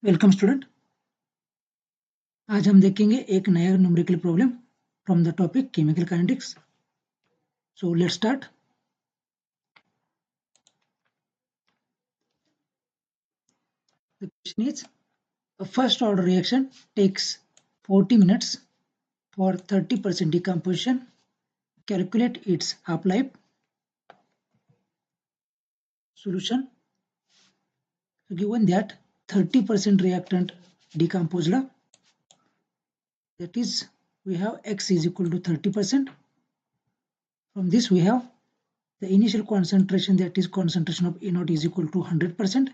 Welcome student. आज हम देखेंगे एक नया numerical problem from the topic chemical kinetics. So let's start. The question is, a first order reaction takes 40 minutes for 30% decomposition. Calculate its half-life. Solution. So given that 30% reactant decomposed, that is we have X is equal to 30%. From this we have the initial concentration, that is concentration of A naught is equal to 100%,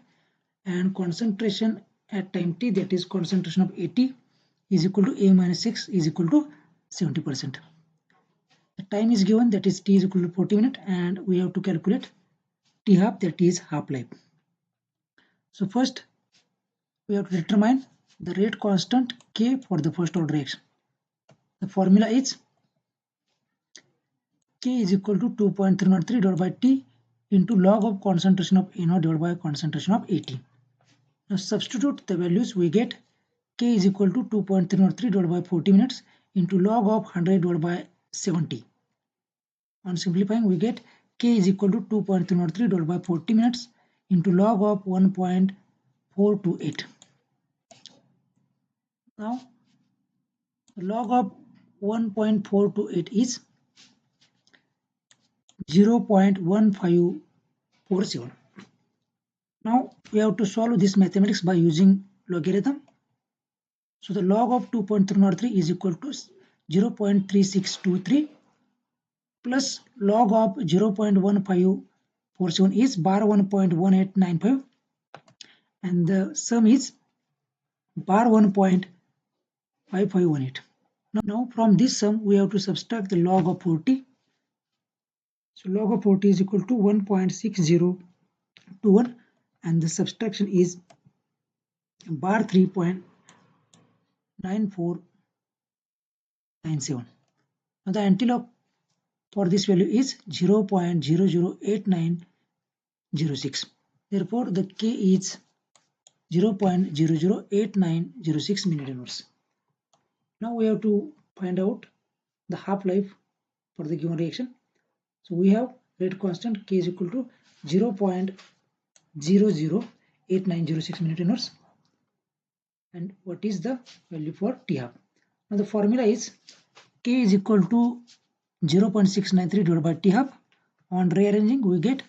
and concentration at time t, that is concentration of AT is equal to A minus X is equal to 70%. The time is given, that is t is equal to 40 minutes, and we have to calculate t half, that is half-life. So first we have to determine the rate constant K for the first order reaction. The formula is K is equal to 2.303 divided by T into log of concentration of A naught divided by concentration of AT. Now substitute the values, we get K is equal to 2.303 divided by 40 minutes into log of 100 divided by 70. On simplifying, we get K is equal to 2.303 divided by 40 minutes into log of 1.428. Now the log of 1.428 is 0.1547. Now we have to solve this mathematics by using logarithm. So the log of 2.303 is equal to 0.3623 plus log of 0.1547 is bar 1.1895, and the sum is bar 1.5518. Now from this sum we have to subtract the log of 40. So log of 40 is equal to 1.6021, and the subtraction is bar 3.9497. Now the antilog for this value is 0.008906. Therefore the K is 0.008906 minute inverse. Now we have to find out the half-life for the given reaction. So we have rate constant K is equal to 0.008906 minute inverse. And what is the value for T half? Now the formula is K is equal to 0.693 divided by T half. On rearranging, we get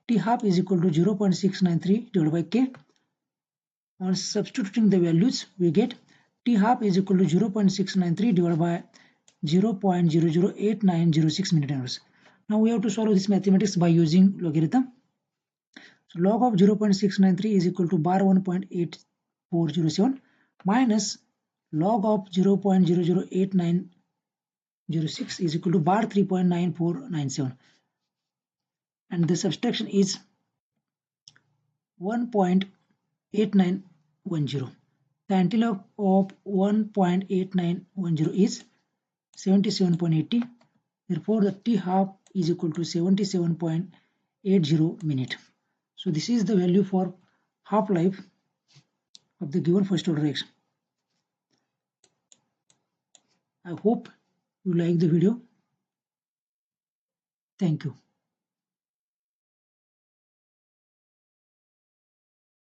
T half is equal to 0.693 divided by K. On substituting the values, we get T half is equal to 0.693 divided by 0.008906 minute inverse. Now we have to solve this mathematics by using logarithm. So log of 0.693 is equal to bar 1.8407 minus log of 0.008906 is equal to bar 3.9497, and the subtraction is 1.8910. The antilog of 1.8910 is 77.80. Therefore the T half is equal to 77.80 minute. So this is the value for half-life of the given first order reaction. I hope you like the video. Thank you.